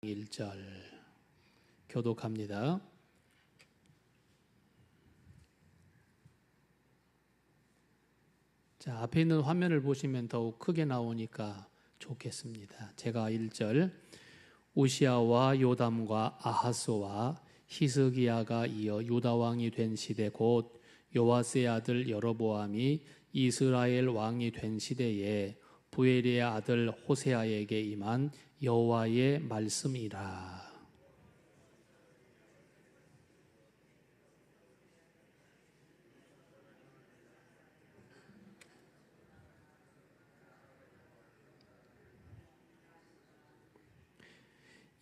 1절 교독합니다. 자, 앞에 있는 화면을 보시면 더욱 크게 나오니까 좋겠습니다. 제가 1절 우시야와 요담과 아하스와 히스기야가 이어 유다 왕이 된 시대 곧 요아스의 아들 여로보암이 이스라엘 왕이 된 시대에 부엘의 아들 호세아에게 임한 여호와의 말씀이라.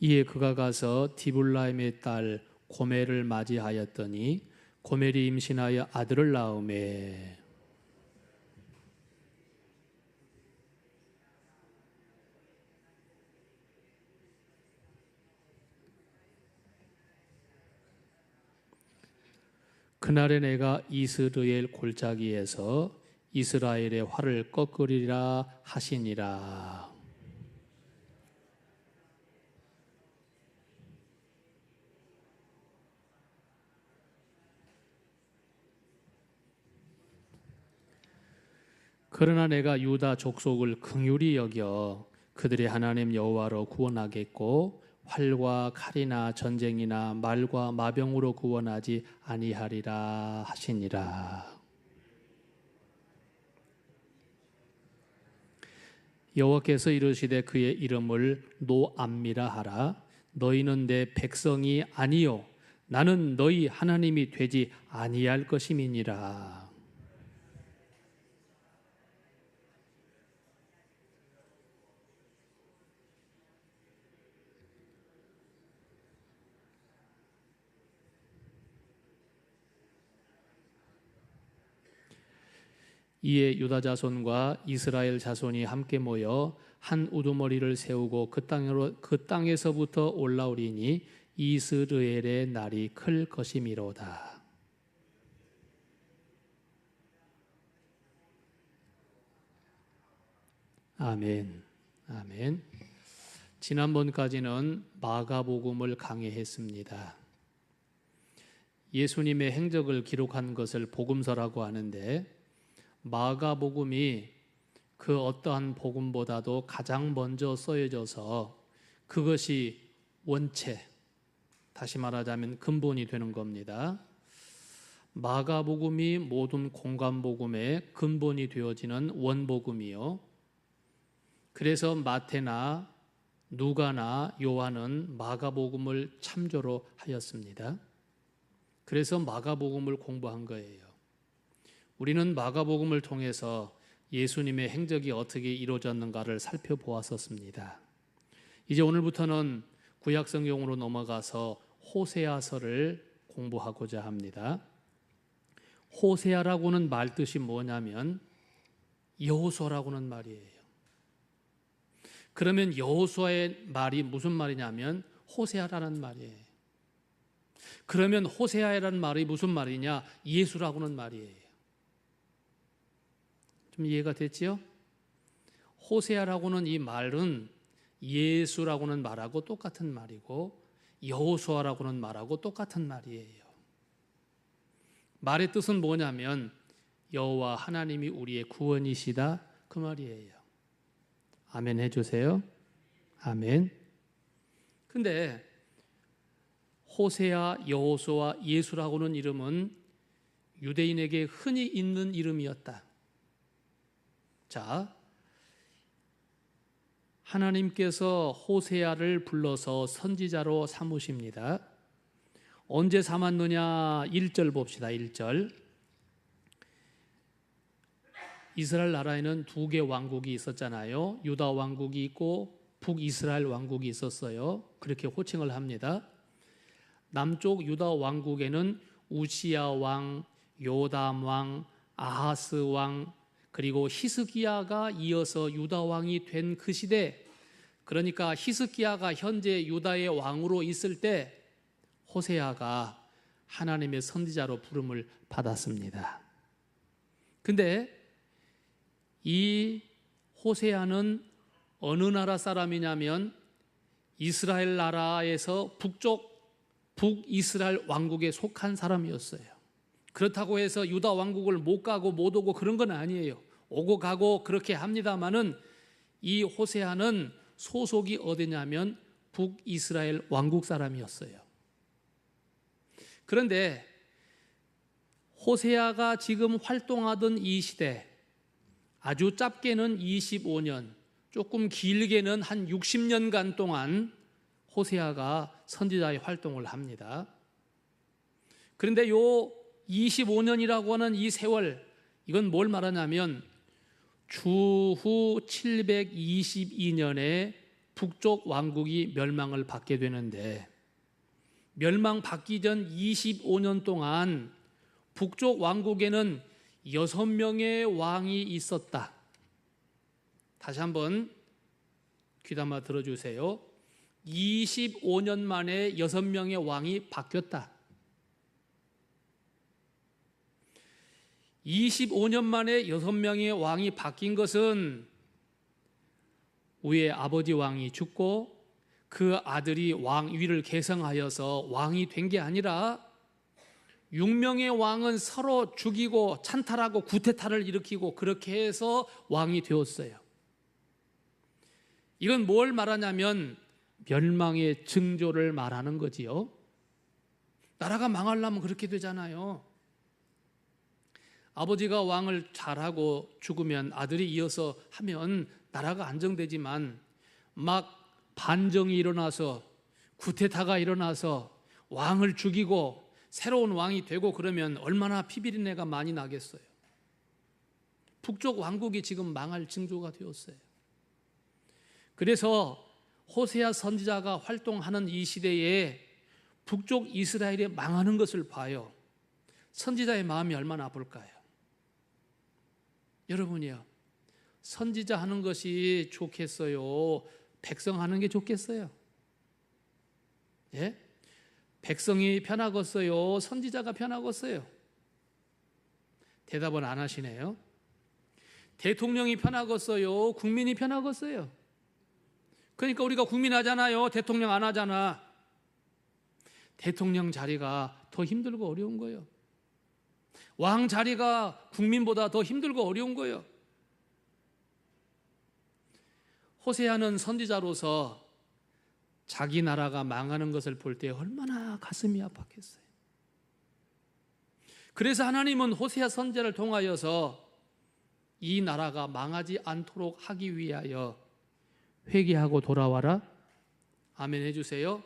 이에 그가 가서 디블라임의 딸 고멜을 맞이하였더니 고멜이 임신하여 아들을 낳으매 그날에 내가 이스라엘 골짜기에서 이스라엘의 활을 꺾으리라 하시니라. 그러나 내가 유다 족속을 긍휼히 여겨 그들의 하나님 여호와로 구원하겠고 활과 칼이나 전쟁이나 말과 마병으로 구원하지 아니하리라 하시니라. 여호와께서 이르시되 그의 이름을 노암미라 하라. 너희는 내 백성이 아니요 나는 너희 하나님이 되지 아니할 것임이니라. 이에 유다 자손과 이스라엘 자손이 함께 모여 한 우두머리를 세우고 그 땅에서부터 올라오리니 이스라엘의 날이 클 것이미로다. 아멘. 아멘. 지난번까지는 마가복음을 강해했습니다. 예수님의 행적을 기록한 것을 복음서라고 하는데 마가복음이 그 어떠한 복음보다도 가장 먼저 써여져서 그것이 원체, 다시 말하자면 근본이 되는 겁니다. 마가복음이 모든 공관복음의 근본이 되어지는 원복음이요. 그래서 마태나 누가나 요한은 마가복음을 참조로 하였습니다. 그래서 마가복음을 공부한 거예요. 우리는 마가복음을 통해서 예수님의 행적이 어떻게 이루어졌는가를 살펴보았었습니다. 이제 오늘부터는 구약성경으로 넘어가서 호세아서를 공부하고자 합니다. 호세아라고는 말 뜻이 뭐냐면 여호수아라고는 말이에요. 그러면 여호수아의 말이 무슨 말이냐면 호세아라는 말이에요. 그러면 호세아라는 말이 무슨 말이냐? 예수라고는 말이에요. 좀 이해가 됐지요? 호세아라고는 이 말은 예수라고는 말하고 똑같은 말이고 여호수아라고는 말하고 똑같은 말이에요. 말의 뜻은 뭐냐면 여호와 하나님이 우리의 구원이시다 그 말이에요. 아멘 해주세요. 아멘. 근데 호세아, 여호수아, 예수라고는 이름은 유대인에게 흔히 있는 이름이었다. 자, 하나님께서 호세아를 불러서 선지자로 삼으십니다. 언제 삼았느냐? 1절 봅시다. 1절. 이스라엘 나라에는 두 개 왕국이 있었잖아요. 유다 왕국이 있고 북이스라엘 왕국이 있었어요. 그렇게 호칭을 합니다. 남쪽 유다 왕국에는 우시야 왕, 요담 왕, 아하스 왕, 그리고 히스기야가 이어서 유다 왕이 된 그 시대, 그러니까 히스기야가 현재 유다의 왕으로 있을 때 호세아가 하나님의 선지자로 부름을 받았습니다. 근데 이 호세아는 어느 나라 사람이냐면 이스라엘 나라에서 북이스라엘 왕국에 속한 사람이었어요. 그렇다고 해서 유다 왕국을 못 가고 못 오고 그런 건 아니에요. 오고 가고 그렇게 합니다마는 이 호세아는 소속이 어디냐면 북이스라엘 왕국 사람이었어요. 그런데 호세아가 지금 활동하던 이 시대, 아주 짧게는 25년, 조금 길게는 한 60년간 동안 호세아가 선지자의 활동을 합니다. 그런데 요 25년이라고 하는 이 세월, 이건 뭘 말하냐면 주후 722년에 북쪽 왕국이 멸망을 받게 되는데, 멸망받기 전 25년 동안 북쪽 왕국에는 6명의 왕이 있었다. 다시 한번 귀담아 들어주세요. 25년 만에 6명의 왕이 바뀌었다. 25년 만에 6명의 왕이 바뀐 것은 위에 아버지 왕이 죽고 그 아들이 왕위를 계승하여서 왕이 된 게 아니라 6명의 왕은 서로 죽이고 찬탈하고 구테타를 일으키고 그렇게 해서 왕이 되었어요. 이건 뭘 말하냐면 멸망의 징조를 말하는 거지요. 나라가 망하려면 그렇게 되잖아요. 아버지가 왕을 잘하고 죽으면 아들이 이어서 하면 나라가 안정되지만 막 반정이 일어나서 구테타가 일어나서 왕을 죽이고 새로운 왕이 되고 그러면 얼마나 피비린내가 많이 나겠어요. 북쪽 왕국이 지금 망할 징조가 되었어요. 그래서 호세아 선지자가 활동하는 이 시대에 북쪽 이스라엘이 망하는 것을 봐요. 선지자의 마음이 얼마나 아플까요? 여러분이요, 선지자 하는 것이 좋겠어요? 백성 하는 게 좋겠어요? 예? 백성이 편하겠어요? 선지자가 편하겠어요? 대답은 안 하시네요. 대통령이 편하겠어요? 국민이 편하겠어요? 그러니까 우리가 국민 하잖아요. 대통령 안 하잖아. 대통령 자리가 더 힘들고 어려운 거예요. 왕 자리가 국민보다 더 힘들고 어려운 거예요. 호세아는 선지자로서 자기 나라가 망하는 것을 볼 때 얼마나 가슴이 아팠겠어요. 그래서 하나님은 호세아 선지자를 통하여서 이 나라가 망하지 않도록 하기 위하여 회개하고 돌아와라. 아멘 해주세요.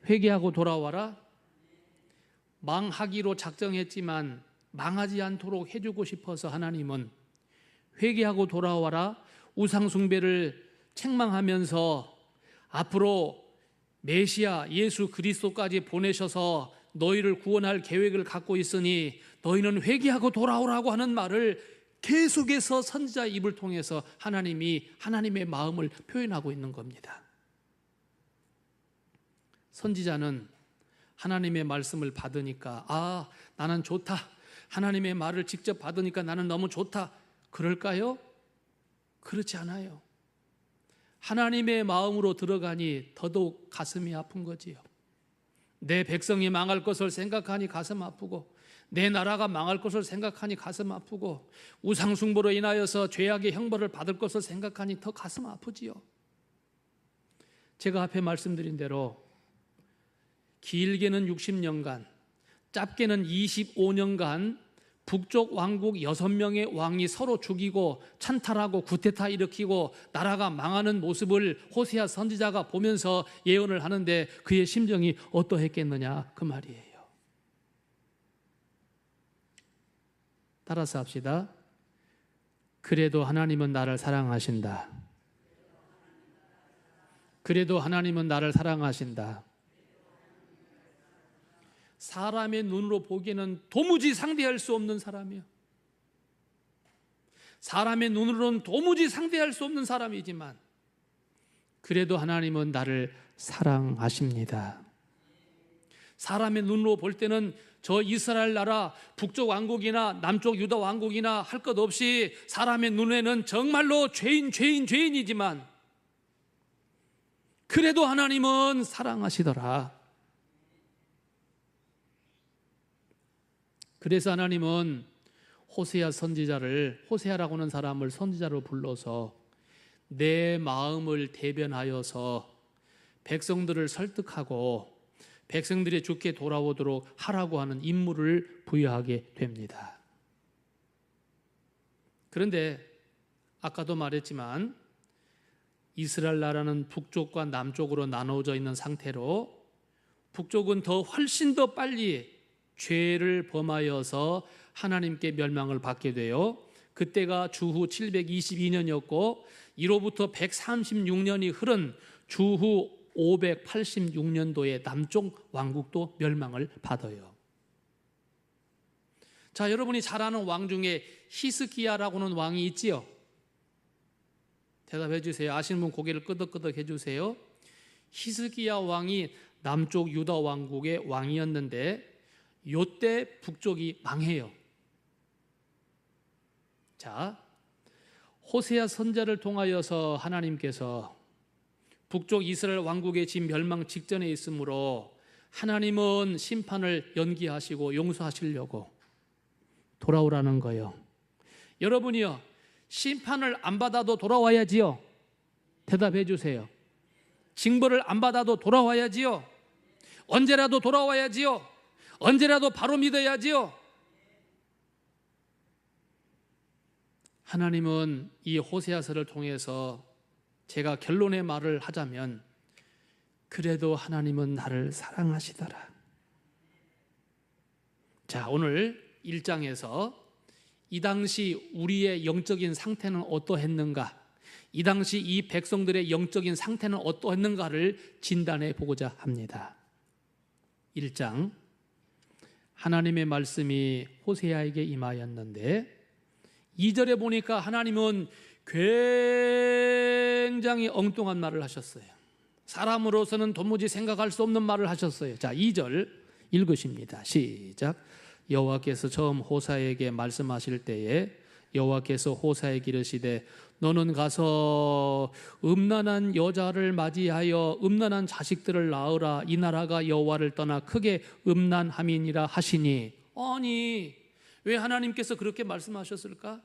회개하고 돌아와라. 망하기로 작정했지만 망하지 않도록 해주고 싶어서 하나님은 회개하고 돌아와라. 우상숭배를 책망하면서 앞으로 메시아 예수 그리스도까지 보내셔서 너희를 구원할 계획을 갖고 있으니 너희는 회개하고 돌아오라고 하는 말을 계속해서 선지자의 입을 통해서 하나님이 하나님의 마음을 표현하고 있는 겁니다. 선지자는 하나님의 말씀을 받으니까 나는 좋다. 하나님의 말을 직접 받으니까 나는 너무 좋다. 그럴까요? 그렇지 않아요. 하나님의 마음으로 들어가니 더더욱 가슴이 아픈 거지요. 내 백성이 망할 것을 생각하니 가슴 아프고 내 나라가 망할 것을 생각하니 가슴 아프고 우상숭배로 인하여서 죄악의 형벌을 받을 것을 생각하니 더 가슴 아프지요. 제가 앞에 말씀드린 대로 길게는 60년간, 짧게는 25년간 북쪽 왕국 6명의 왕이 서로 죽이고 찬탈하고 구테타 일으키고 나라가 망하는 모습을 호세아 선지자가 보면서 예언을 하는데 그의 심정이 어떠했겠느냐 그 말이에요. 따라서 합시다. 그래도 하나님은 나를 사랑하신다. 그래도 하나님은 나를 사랑하신다. 사람의 눈으로 보기에는 도무지 상대할 수 없는 사람이요. 사람의 눈으로는 도무지 상대할 수 없는 사람이지만 그래도 하나님은 나를 사랑하십니다. 사람의 눈으로 볼 때는 저 이스라엘 나라 북쪽 왕국이나 남쪽 유다 왕국이나 할 것 없이 사람의 눈에는 정말로 죄인이지만 그래도 하나님은 사랑하시더라. 그래서 하나님은 호세아 선지자를, 호세아라고 하는 사람을 선지자로 불러서 내 마음을 대변하여서 백성들을 설득하고 백성들이 주께 돌아오도록 하라고 하는 임무를 부여하게 됩니다. 그런데 아까도 말했지만 이스라엘 나라는 북쪽과 남쪽으로 나눠져 있는 상태로 북쪽은 훨씬 더 빨리 죄를 범하여서 하나님께 멸망을 받게 돼요. 그때가 주후 722년이었고 이로부터 136년이 흐른 주후 586년도에 남쪽 왕국도 멸망을 받아요. 자, 여러분이 잘 아는 왕 중에 히스기야라고 하는 왕이 있지요? 대답해 주세요. 아시는 분 고개를 끄덕끄덕 해주세요. 히스기야 왕이 남쪽 유다 왕국의 왕이었는데 요때 북쪽이 망해요. 자, 호세아 선지자를 통하여서 하나님께서 북쪽 이스라엘 왕국의 진 멸망 직전에 있으므로 하나님은 심판을 연기하시고 용서하시려고 돌아오라는 거예요. 여러분이요, 심판을 안 받아도 돌아와야지요. 대답해 주세요. 징벌을 안 받아도 돌아와야지요. 언제라도 돌아와야지요. 언제라도 바로 믿어야지요. 하나님은 이 호세아서를 통해서 제가 결론의 말을 하자면 그래도 하나님은 나를 사랑하시더라. 자, 오늘 1장에서 이 당시 우리의 영적인 상태는 어떠했는가, 이 당시 이 백성들의 영적인 상태는 어떠했는가를 진단해 보고자 합니다. 1장, 하나님의 말씀이 호세아에게 임하였는데 2절에 보니까 하나님은 굉장히 엉뚱한 말을 하셨어요. 사람으로서는 도무지 생각할 수 없는 말을 하셨어요. 자, 2절 읽으십니다. 시작. 여호와께서 처음 호사에게 말씀하실 때에 여호와께서 호사에게 이르시되 너는 가서 음란한 여자를 맞이하여 음란한 자식들을 낳으라. 이 나라가 여호와를 떠나 크게 음란함이니라 하시니. 아니, 왜 하나님께서 그렇게 말씀하셨을까?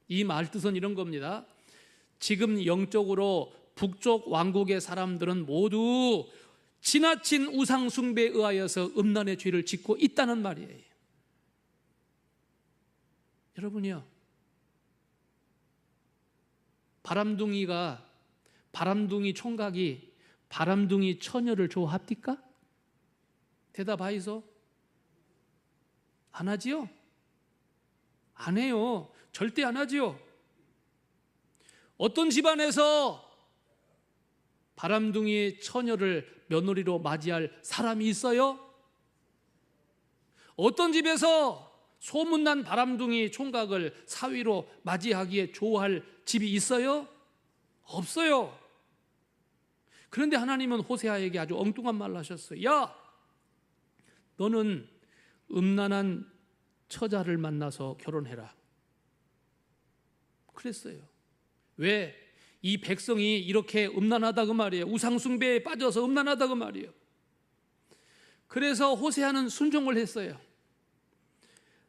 이 말 뜻은 이런 겁니다. 지금 영적으로 북쪽 왕국의 사람들은 모두 지나친 우상 숭배에 의하여서 음란의 죄를 짓고 있다는 말이에요. 여러분이요, 바람둥이 총각이 바람둥이 처녀를 좋아합니까? 대답하이소. 안 하지요? 안 해요. 절대 안 하지요. 어떤 집안에서 바람둥이 처녀를 며느리로 맞이할 사람이 있어요? 어떤 집에서 소문난 바람둥이 총각을 사위로 맞이하기에 좋아할 집이 있어요? 없어요. 그런데 하나님은 호세아에게 아주 엉뚱한 말을 하셨어요. 야, 너는 음란한 처자를 만나서 결혼해라. 그랬어요. 왜? 이 백성이 이렇게 음란하다 그 말이에요. 우상숭배에 빠져서 음란하다 그 말이에요. 그래서 호세아는 순종을 했어요.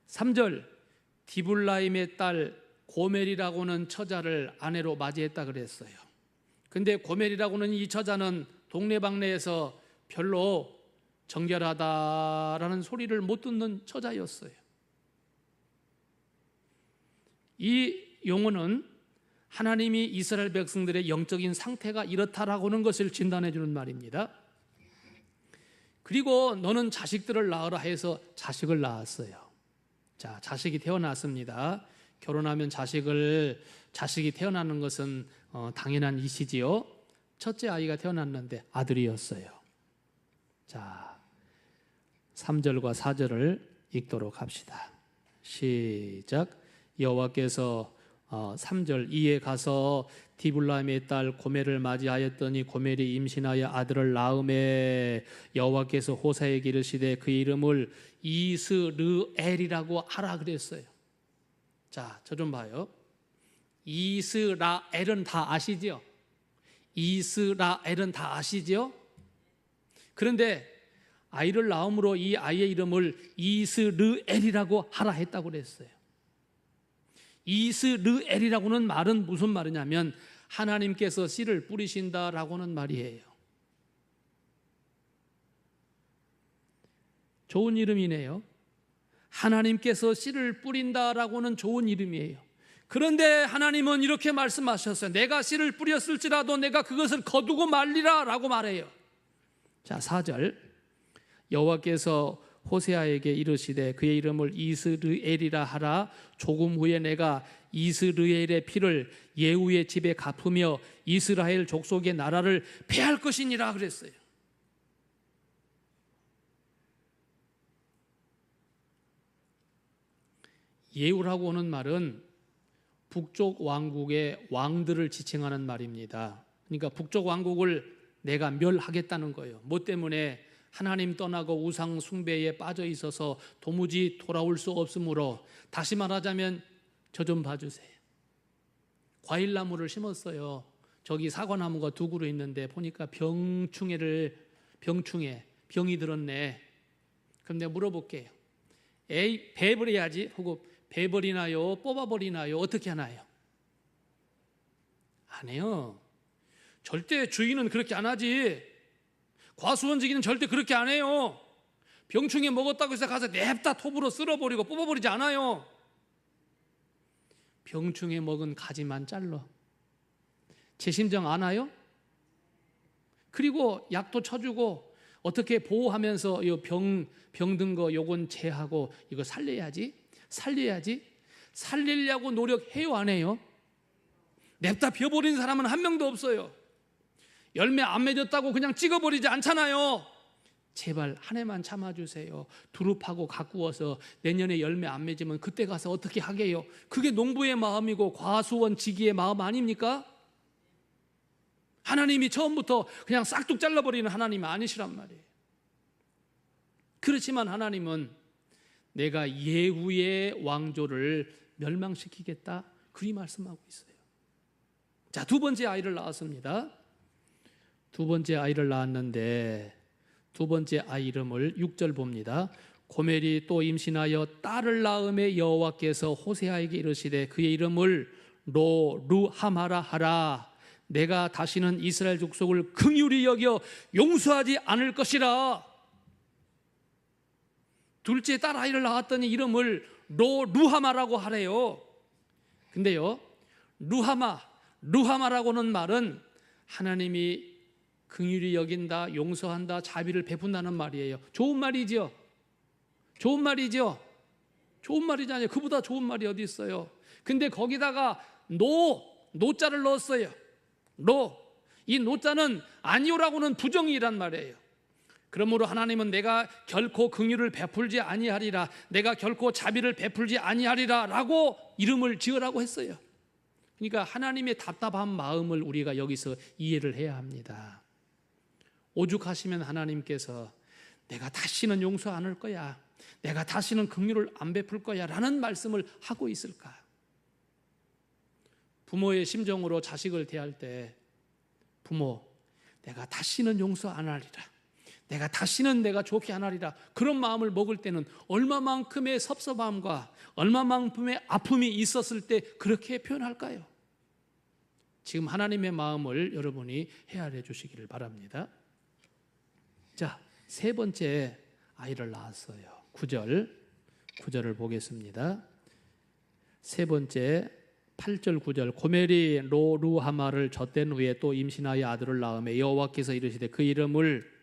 3절, 디블라임의 딸 고멜이라고는 처자를 아내로 맞이했다 그랬어요. 근데 고멜이라고는 이 처자는 동네방네에서 별로 정결하다라는 소리를 못 듣는 처자였어요. 이 용어는 하나님이 이스라엘 백성들의 영적인 상태가 이렇다라고 하는 것을 진단해 주는 말입니다. 그리고 너는 자식들을 낳으라 해서 자식을 낳았어요. 자, 자식이 태어났습니다. 결혼하면 자식이 태어나는 것은 당연한 일이지요. 첫째 아이가 태어났는데 아들이었어요. 자, 3절과 4절을 읽도록 합시다. 시작. 여호와께서 3절, 이에 가서 디블라임의 딸 고멜을 맞이하였더니 고멜이 임신하여 아들을 낳음에 여호와께서 호사에게 이르시되 그 이름을 이스르엘이라고 하라 그랬어요. 자, 저 좀 봐요. 이스라엘은 다 아시죠? 이스라엘은 다 아시죠? 그런데 아이를 낳음으로 이 아이의 이름을 이스르엘이라고 하라 했다고 그랬어요. 이스르엘이라고는 말은 무슨 말이냐면 하나님께서 씨를 뿌리신다라고는 말이에요. 좋은 이름이네요. 하나님께서 씨를 뿌린다라고는 좋은 이름이에요. 그런데 하나님은 이렇게 말씀하셨어요. 내가 씨를 뿌렸을지라도 내가 그것을 거두고 말리라 라고 말해요. 자, 4절 여호와께서 호세아에게 이르시되 그의 이름을 이스르엘이라 하라. 조금 후에 내가 이스르엘의 피를 예후의 집에 갚으며 이스라엘 족속의 나라를 패할 것이니라 그랬어요. 예후라고 하는 말은 북쪽 왕국의 왕들을 지칭하는 말입니다. 그러니까 북쪽 왕국을 내가 멸하겠다는 거예요. 뭐 때문에? 하나님 떠나고 우상 숭배에 빠져 있어서 도무지 돌아올 수 없으므로, 다시 말하자면 저 좀 봐주세요. 과일나무를 심었어요. 저기 사과나무가 두 그루 있는데 보니까 병이 들었네. 그럼 내가 물어볼게요. 에이, 배버려야지. 혹은 배버리나요? 뽑아버리나요? 어떻게 하나요? 안 해요. 절대 주인은 그렇게 안 하지. 과수원지기는 절대 그렇게 안 해요. 병충해 먹었다고 해서 가서 냅다 톱으로 쓸어버리고 뽑아버리지 않아요. 병충해 먹은 가지만 잘라. 제 심정 아나요? 그리고 약도 쳐주고 어떻게 보호하면서 병든 거 요건 제하고 이거 살려야지. 살리려고 노력해요, 안 해요? 냅다 벼버린 사람은 한 명도 없어요. 열매 안 맺었다고 그냥 찍어버리지 않잖아요. 제발 한 해만 참아주세요. 두릅하고 가꾸어서 내년에 열매 안 맺으면 그때 가서 어떻게 하게요? 그게 농부의 마음이고 과수원 지기의 마음 아닙니까? 하나님이 처음부터 그냥 싹둑 잘라버리는 하나님이 아니시란 말이에요. 그렇지만 하나님은 내가 예후의 왕조를 멸망시키겠다, 그리 말씀하고 있어요. 자, 두 번째 아이를 낳았습니다. 두 번째 아이를 낳았는데 두 번째 아이 이름을 6절 봅니다. 고멜이 또 임신하여 딸을 낳음에 여호와께서 호세아에게 이르시되 그의 이름을 루하마라 하라. 내가 다시는 이스라엘 족속을 긍휼히 여겨 용서하지 않을 것이라. 둘째 딸 아이를 낳았더니 이름을 루하마라고 하래요. 근데요, 루하마라고는 말은 하나님이 긍휼히 여긴다, 용서한다, 자비를 베푼다는 말이에요. 좋은 말이죠. 좋은 말이잖아요. 그보다 좋은 말이 어디 있어요. 근데 거기다가 노자를 넣었어요. 이 노자는 아니오라고는 부정이란 말이에요. 그러므로 하나님은 내가 결코 긍휼을 베풀지 아니하리라, 내가 결코 자비를 베풀지 아니하리라 라고 이름을 지으라고 했어요. 그러니까 하나님의 답답한 마음을 우리가 여기서 이해를 해야 합니다. 오죽하시면 하나님께서 내가 다시는 용서 안 할 거야, 내가 다시는 긍휼을 안 베풀 거야 라는 말씀을 하고 있을까? 부모의 심정으로 자식을 대할 때, 부모, 내가 다시는 용서 안 하리라, 내가 다시는 내가 좋게 안 하리라, 그런 마음을 먹을 때는 얼마만큼의 섭섭함과 얼마만큼의 아픔이 있었을 때 그렇게 표현할까요? 지금 하나님의 마음을 여러분이 헤아려 주시기를 바랍니다. 자, 세 번째 아이를 낳았어요. 9절을 보겠습니다. 세 번째 8절 9절 고멜이 루하마를 젖된 후에 또 임신하여 아들을 낳음에 여호와께서 이르시되 그 이름을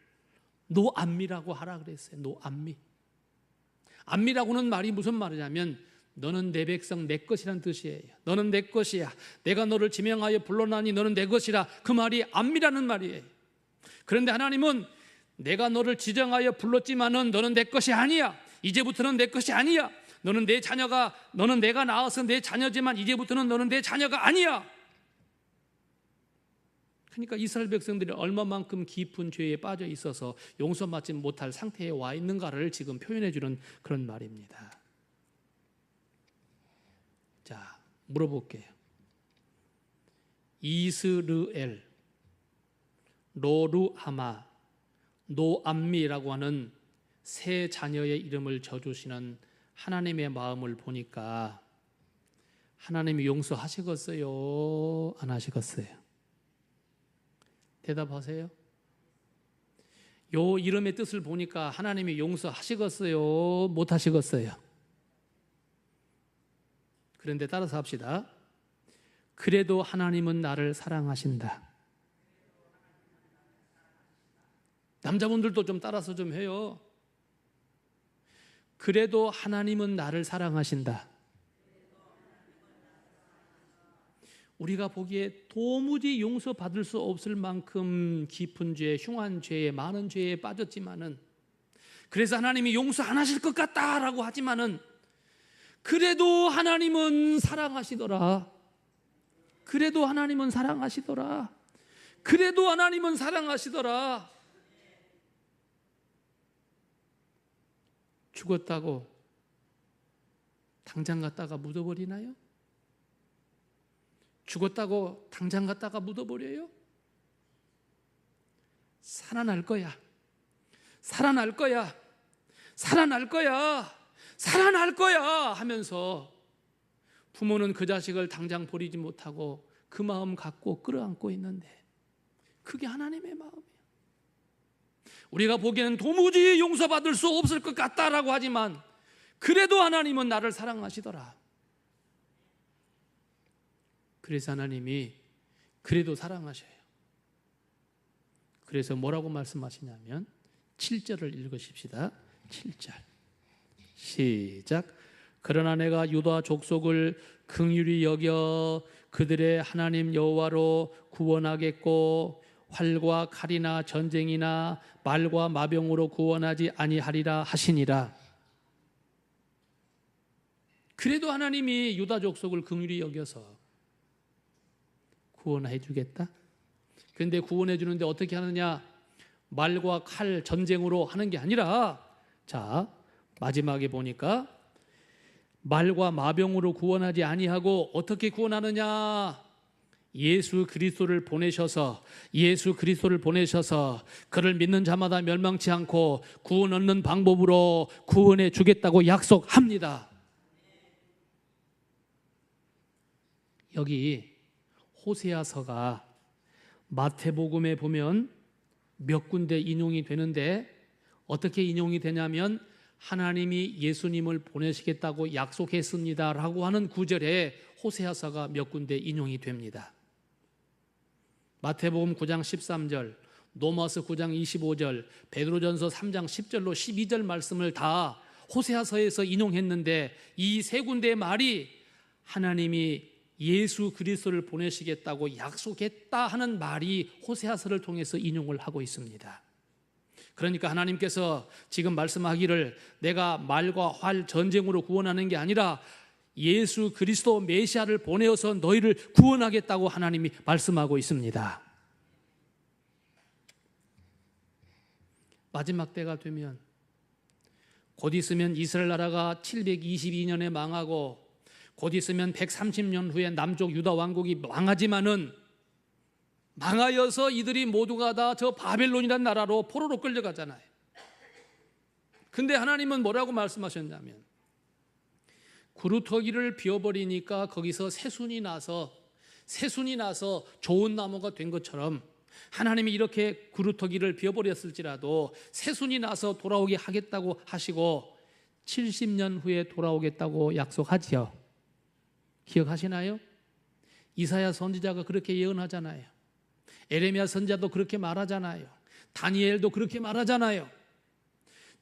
노암미라고 하라 그랬어요. 노암미. 암미라고는 말이 무슨 말이냐면 너는 내 백성 내 것이란 뜻이에요. 너는 내 것이야. 내가 너를 지명하여 불러나니 너는 내 것이라. 그 말이 암미라는 말이에요. 그런데 하나님은 내가 너를 지정하여 불렀지만은 너는 내 것이 아니야. 이제부터는 내 것이 아니야. 너는 내가 낳아서 내 자녀지만 이제부터는 너는 내 자녀가 아니야. 그러니까 이스라엘 백성들이 얼마만큼 깊은 죄에 빠져 있어서 용서받지 못할 상태에 와 있는가를 지금 표현해 주는 그런 말입니다. 자, 물어볼게요. 이스르엘, 로루하마, 노암미라고 하는 세 자녀의 이름을 져주시는 하나님의 마음을 보니까 하나님이 용서하시겠어요? 안 하시겠어요? 대답하세요. 요 이름의 뜻을 보니까 하나님이 용서하시겠어요? 못 하시겠어요? 그런데 따라서 합시다. 그래도 하나님은 나를 사랑하신다. 남자분들도 좀 따라서 좀 해요. 그래도 하나님은 나를 사랑하신다. 우리가 보기에 도무지 용서받을 수 없을 만큼 깊은 죄, 흉한 죄에, 많은 죄에 빠졌지만은, 그래서 하나님이 용서 안 하실 것 같다라고 하지만은 그래도 하나님은 사랑하시더라. 그래도 하나님은 사랑하시더라. 그래도 하나님은 사랑하시더라. 죽었다고 당장 갔다가 묻어버리나요? 죽었다고 당장 갔다가 묻어버려요? 살아날 거야. 살아날 거야. 살아날 거야. 살아날 거야 하면서 부모는 그 자식을 당장 버리지 못하고 그 마음 갖고 끌어안고 있는데, 그게 하나님의 마음이에요. 우리가 보기에는 도무지 용서받을 수 없을 것 같다라고 하지만 그래도 하나님은 나를 사랑하시더라. 그래서 하나님이 그래도 사랑하셔요. 그래서 뭐라고 말씀하시냐면 7절을 읽으십시다. 7절 시작. 그러나 내가 유다 족속을 긍휼히 여겨 그들의 하나님 여호와로 구원하겠고 활과 칼이나 전쟁이나 말과 마병으로 구원하지 아니하리라 하시니라. 그래도 하나님이 유다 족속을 긍휼히 여겨서 구원해 주겠다. 그런데 구원해 주는데 어떻게 하느냐? 말과 칼, 전쟁으로 하는 게 아니라, 자, 마지막에 보니까 말과 마병으로 구원하지 아니하고 어떻게 구원하느냐? 예수 그리스도를 보내셔서 그를 믿는 자마다 멸망치 않고 구원 얻는 방법으로 구원해 주겠다고 약속합니다. 여기 호세아서가 마태복음에 보면 몇 군데 인용이 되는데, 어떻게 인용이 되냐면 하나님이 예수님을 보내시겠다고 약속했습니다라고 하는 구절에 호세아서가 몇 군데 인용이 됩니다. 마태복음 9장 13절, 로마서 9장 25절, 베드로전서 3장 10절로 12절 말씀을 다 호세아서에서 인용했는데, 이 세 군데의 말이 하나님이 예수 그리스도를 보내시겠다고 약속했다 하는 말이 호세아서를 통해서 인용을 하고 있습니다. 그러니까 하나님께서 지금 말씀하기를 내가 말과 활, 전쟁으로 구원하는 게 아니라 예수 그리스도 메시아를 보내어서 너희를 구원하겠다고 하나님이 말씀하고 있습니다. 마지막 때가 되면, 곧 있으면 이스라엘 나라가 722년에 망하고 곧 있으면 130년 후에 남쪽 유다 왕국이 망하지만은, 망하여서 이들이 모두가 다 저 바벨론이라는 나라로 포로로 끌려가잖아요. 근데 하나님은 뭐라고 말씀하셨냐면, 구루터기를 비워버리니까 거기서 새순이 나서 좋은 나무가 된 것처럼 하나님이 이렇게 구루터기를 비워버렸을지라도 새순이 나서 돌아오게 하겠다고 하시고 70년 후에 돌아오겠다고 약속하지요. 기억하시나요? 이사야 선지자가 그렇게 예언하잖아요. 에레미야 선지자도 그렇게 말하잖아요. 다니엘도 그렇게 말하잖아요.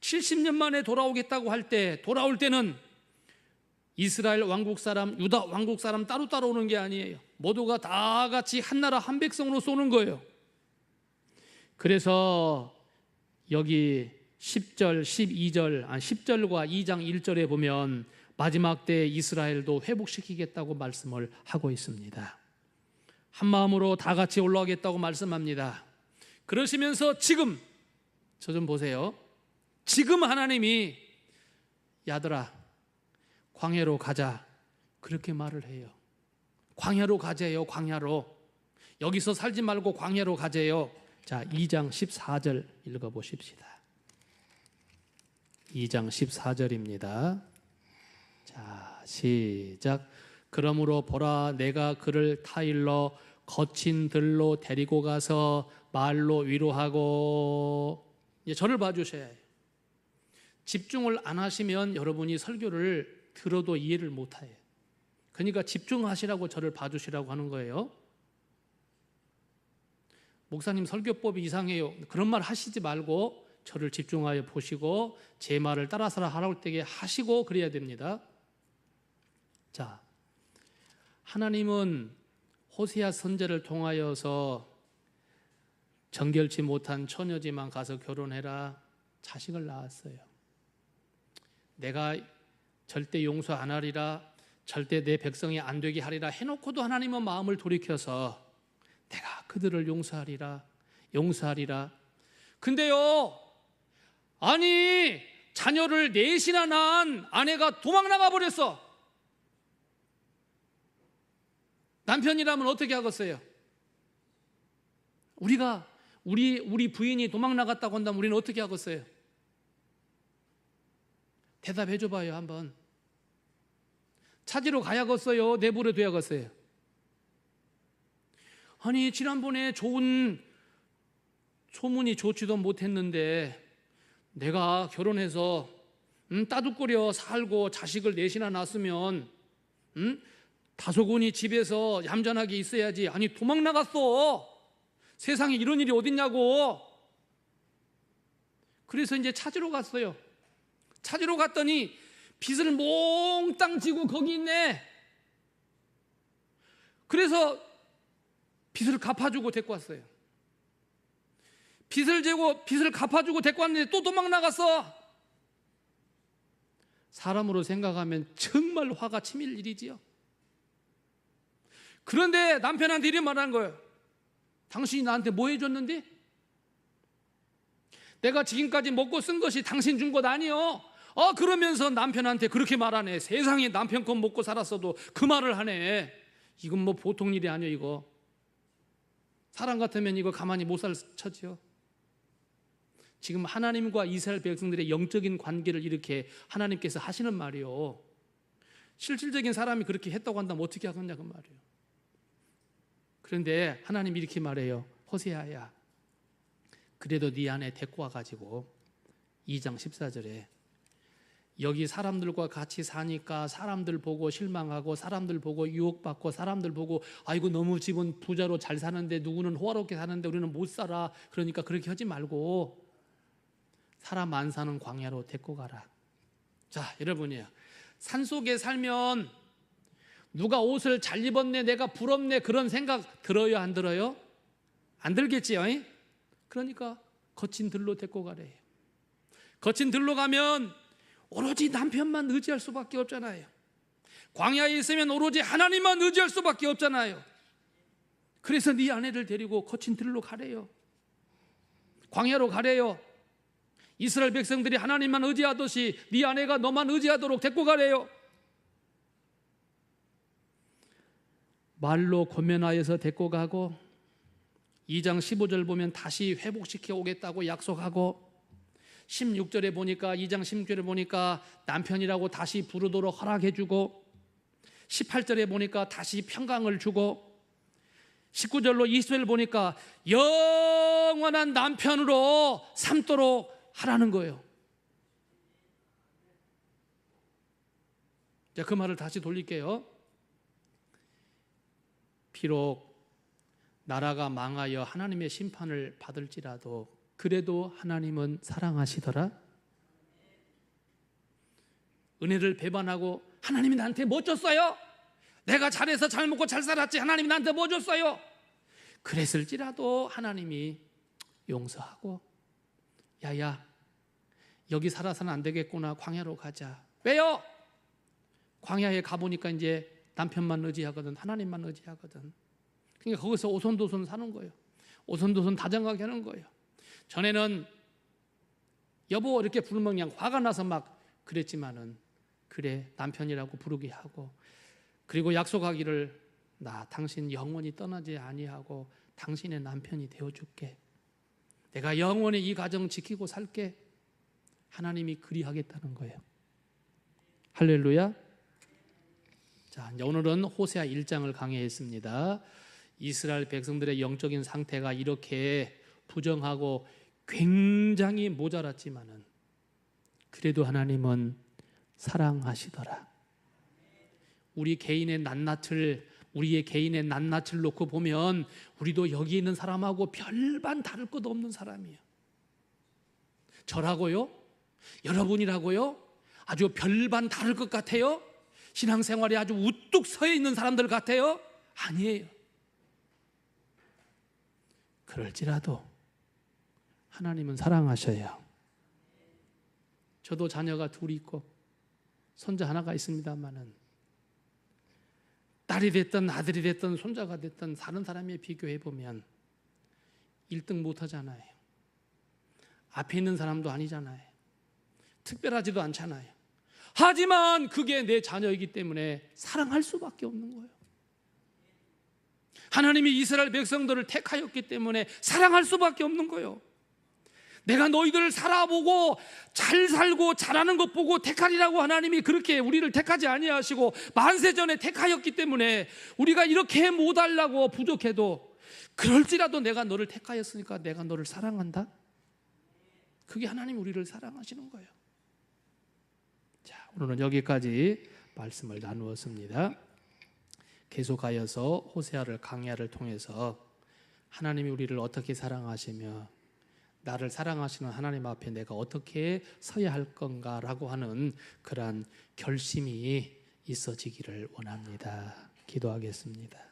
70년 만에 돌아오겠다고 할 때, 돌아올 때는 이스라엘 왕국 사람, 유다 왕국 사람 따로따로 오는 게 아니에요. 모두가 다 같이 한 나라 한 백성으로 쏘는 거예요. 그래서 여기 10절, 12절, 10절과 2장 1절에 보면 마지막 때 이스라엘도 회복시키겠다고 말씀을 하고 있습니다. 한 마음으로 다 같이 올라가겠다고 말씀합니다. 그러시면서 지금, 저 좀 보세요. 지금 하나님이 야들아 광야로 가자 그렇게 말을 해요. 광야로 가재요. 광야로. 여기서 살지 말고 광야로 가재요. 자, 2장 14절 읽어보십시다. 2장 14절입니다. 자, 시작. 그러므로 보라, 내가 그를 타일러 거친 들로 데리고 가서 말로 위로하고. 이제 저를 봐주셔야 해요. 집중을 안 하시면 여러분이 설교를 들어도 이해를 못해요. 그러니까 집중하시라고 저를 봐주시라고 하는 거예요. 목사님 설교법이 이상해요. 그런 말 하시지 말고 저를 집중하여 보시고 제 말을 따라서 하라고 때게 하시고 그래야 됩니다. 자, 하나님은 호세아 선지자를 통하여서 정결치 못한 처녀지만 가서 결혼해라, 자식을 낳았어요. 내가 절대 용서 안 하리라, 절대 내 백성이 안 되게 하리라 해놓고도 하나님은 마음을 돌이켜서 내가 그들을 용서하리라. 근데요, 아니 자녀를 넷이나 낳은 아내가 도망 나가 버렸어. 남편이라면 어떻게 하겠어요? 우리 부인이 도망 나갔다고 한다면 우리는 어떻게 하겠어요? 대답해 줘봐요. 한번 찾으러 가야겠어요? 내버려 둬야겠어요? 아니 지난번에 좋은 소문이 좋지도 못했는데 내가 결혼해서 따뜻거려 살고 자식을 넷이나 낳았으면 다소곳이 집에서 얌전하게 있어야지. 아니 도망 나갔어. 세상에 이런 일이 어딨냐고. 그래서 이제 찾으러 갔어요. 찾으러 갔더니 빚을 몽땅 지고 거기 있네. 그래서 빚을 갚아주고 데리고 왔어요. 빚을 지고 빚을 갚아주고 데리고 왔는데 또 도망 나갔어. 사람으로 생각하면 정말 화가 치밀 일이지요. 그런데 남편한테 이렇게 말한 거예요. 당신이 나한테 뭐 해줬는데? 내가 지금까지 먹고 쓴 것이 당신 준 것 아니요. 그러면서 남편한테 그렇게 말하네. 세상에 남편 건 먹고 살았어도 그 말을 하네. 이건 뭐 보통 일이 아니에요. 이거 사람 같으면 이거 가만히 못 살 처지요. 지금 하나님과 이스라엘 백성들의 영적인 관계를 이렇게 하나님께서 하시는 말이요. 실질적인 사람이 그렇게 했다고 한다면 어떻게 하겠냐 그 말이에요. 그런데 하나님이 이렇게 말해요. 호세아야, 그래도 네 아내 데리고 와가지고 2장 14절에 여기 사람들과 같이 사니까 사람들 보고 실망하고 사람들 보고 유혹받고 사람들 보고 아이고 너무 집은 부자로 잘 사는데 누구는 호화롭게 사는데 우리는 못 살아. 그러니까 그렇게 하지 말고 사람 안 사는 광야로 데리고 가라. 자, 여러분이요, 산속에 살면 누가 옷을 잘 입었네, 내가 부럽네, 그런 생각 들어요 안 들어요? 안 들겠지요. 그러니까 거친 들로 데리고 가래요. 거친 들로 가면 오로지 남편만 의지할 수밖에 없잖아요. 광야에 있으면 오로지 하나님만 의지할 수밖에 없잖아요. 그래서 네 아내를 데리고 거친 들로 가래요. 광야로 가래요. 이스라엘 백성들이 하나님만 의지하듯이 네 아내가 너만 의지하도록 데리고 가래요. 말로 권면하여서 데리고 가고 2장 15절 보면 다시 회복시켜 오겠다고 약속하고 16절에 보니까 2장 16절에 보니까 남편이라고 다시 부르도록 허락해 주고 18절에 보니까 다시 평강을 주고 19절로 20절 보니까 영원한 남편으로 삼도록 하라는 거예요. 자, 그 말을 다시 돌릴게요. 비록 나라가 망하여 하나님의 심판을 받을지라도 그래도 하나님은 사랑하시더라. 은혜를 배반하고 하나님이 나한테 뭐 줬어요? 내가 잘해서 잘 먹고 잘 살았지 하나님이 나한테 뭐 줬어요? 그랬을지라도 하나님이 용서하고 야야 여기 살아서는 안 되겠구나, 광야로 가자. 왜요? 광야에 가보니까 이제 남편만 의지하거든, 하나님만 의지하거든. 그러니까 거기서 오손도손 사는 거예요. 오손도손 다정하게 하는 거예요. 전에는 여보 이렇게 부르면 그냥 화가 나서 막 그랬지만은 그래 남편이라고 부르게 하고, 그리고 약속하기를 나 당신 영원히 떠나지 아니하고 당신의 남편이 되어줄게. 내가 영원히 이 가정 지키고 살게. 하나님이 그리하겠다는 거예요. 할렐루야. 자, 이제 오늘은 호세아 1장을 강의했습니다. 이스라엘 백성들의 영적인 상태가 이렇게 부정하고 굉장히 모자랐지만은 그래도 하나님은 사랑하시더라. 우리의 개인의 낱낱을 놓고 보면 우리도 여기 있는 사람하고 별반 다를 것 없는 사람이에요. 저라고요? 여러분이라고요? 아주 별반 다를 것 같아요? 신앙생활에 아주 우뚝 서 있는 사람들 같아요? 아니에요. 그럴지라도 하나님은 사랑하셔요. 저도 자녀가 둘이 있고 손자 하나가 있습니다만은 딸이 됐든 아들이 됐든 손자가 됐든 다른 사람에 비교해 보면 1등 못 하잖아요. 앞에 있는 사람도 아니잖아요. 특별하지도 않잖아요. 하지만 그게 내 자녀이기 때문에 사랑할 수밖에 없는 거예요. 하나님이 이스라엘 백성들을 택하였기 때문에 사랑할 수밖에 없는 거예요. 내가 너희들을 살아보고 잘 살고 잘하는 것 보고 택하리라고 하나님이 그렇게 우리를 택하지 아니하시고 만세전에 택하였기 때문에 우리가 이렇게 못하려고 부족해도 그럴지라도 내가 너를 택하였으니까 내가 너를 사랑한다. 그게 하나님 우리를 사랑하시는 거예요. 자, 오늘은 여기까지 말씀을 나누었습니다. 계속하여서 호세아를 강야를 통해서 하나님이 우리를 어떻게 사랑하시며 나를 사랑하시는 하나님 앞에 내가 어떻게 서야 할 건가라고 하는 그러한 결심이 있어지기를 원합니다. 기도하겠습니다.